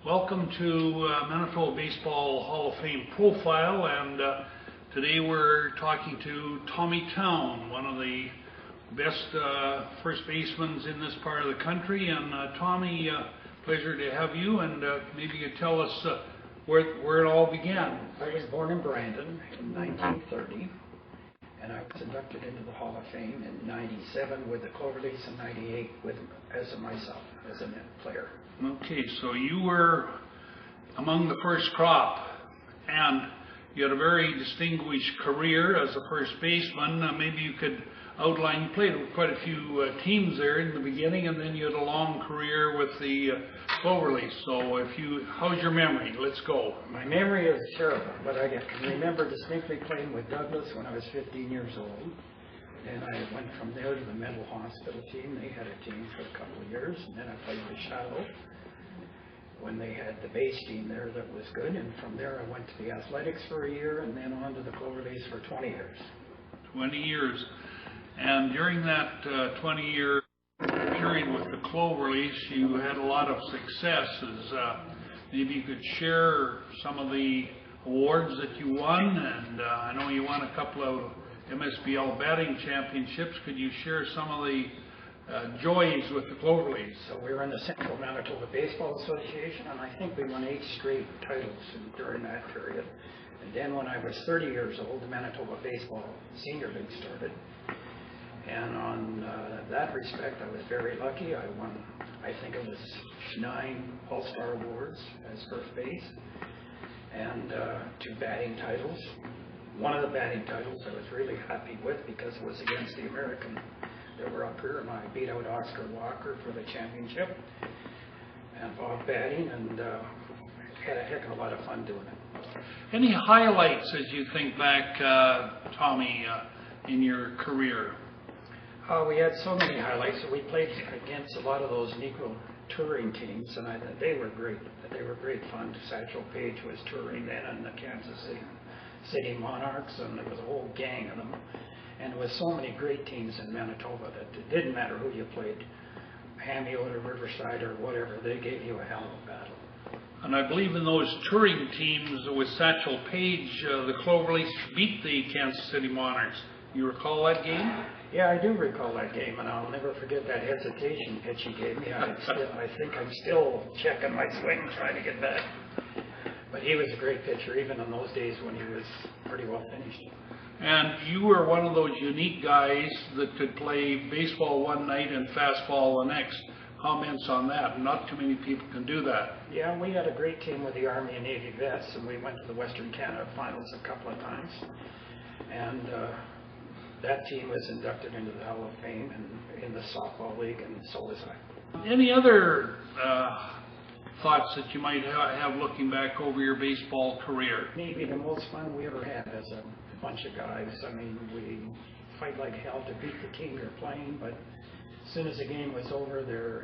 Welcome to Manitoba Baseball Hall of Fame profile, and today we're talking to Tommy Town, one of the best first basemen in this part of the country. And Tommy, pleasure to have you, and maybe you could tell us where it all began. I was born in Brandon in 1930, and I was inducted into the Hall of Fame in '97 with the Cloverleafs and '98 as a net player. Okay, so you were among the first crop, and you had a very distinguished career as a first baseman. Maybe you could outline, you played with quite a few teams there in the beginning, and then you had a long career with the Cloverleafs. So how's your memory? Let's go. My memory is terrible, but I can remember distinctly playing with Douglas when I was 15 years old. And I went from there to the mental hospital team. They had a team for a couple of years, and then I played with Shadow when they had the base team there that was good. And from there I went to the athletics for a year, and then on to the Cloverleafs for 20 years. 20 years. And during that 20-year period with the Cloverleafs, you had a lot of successes. Maybe you could share some of the awards that you won, and I know you won a couple of MSBL batting championships. Could you share some of the joys with the Cloverleafs? So we were in the Central Manitoba Baseball Association, and I think we won 8 straight titles during that period. And then when I was 30 years old, the Manitoba Baseball Senior League started. And on that respect, I was very lucky. I won, I think it was 9 All-Star awards as first base, and 2 batting titles. One of the batting titles I was really happy with because it was against the American that were up here, and I beat out Oscar Walker for the championship and Bob batting, and had a heck of a lot of fun doing it. Any highlights as you think back, Tommy, in your career? We had so many highlights. We played against a lot of those Negro touring teams, and they were great. They were great fun. Satchel Paige was touring then in the Kansas City Monarchs, and there was a whole gang of them. And there was so many great teams in Manitoba that it didn't matter who you played, Hamilton or Riverside or whatever, they gave you a hell of a battle. And I believe in those touring teams with Satchel Paige, the Cloverleafs beat the Kansas City Monarchs. You recall that game? Yeah, I do recall that game, and I'll never forget that hesitation pitch he gave me. I think I'm still checking my swing, trying to get back. But he was a great pitcher, even in those days when he was pretty well finished. And you were one of those unique guys that could play baseball one night and fastball the next. Comments on that? Not too many people can do that. Yeah, we had a great team with the Army and Navy vets, and we went to the Western Canada Finals a couple of times. And that team was inducted into the Hall of Fame and in the softball league, and so was I. Any other thoughts that you might have looking back over your baseball career? Maybe the most fun we ever had as a bunch of guys. I mean, we fight like hell to beat the team you're playing, but as soon as the game was over,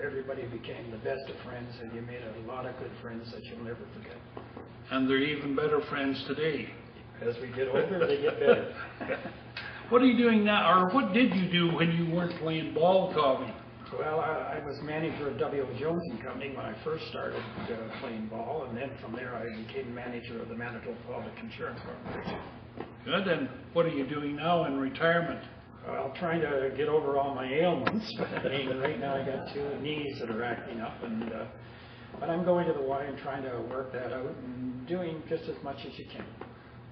everybody became the best of friends, and you made a lot of good friends that you'll never forget. And they're even better friends today. As we get older, they get better. What are you doing now, or what did you do when you weren't playing ball, Tommy? Well, I was manager of W.O. Jones and Company when I first started playing ball, and then from there I became manager of the Manitoba Public Insurance Corporation. Good, and what are you doing now in retirement? Well, trying to get over all my ailments, but I mean, right now I got 2 knees that are acting up, and but I'm going to the Y and trying to work that out and doing just as much as you can.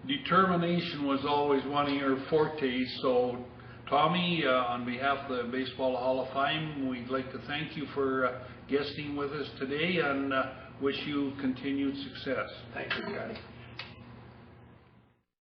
Determination was always one of your fortes, so Tommy, on behalf of the Baseball Hall of Fame, we'd like to thank you for guesting with us today and wish you continued success. Thank you, Scotty.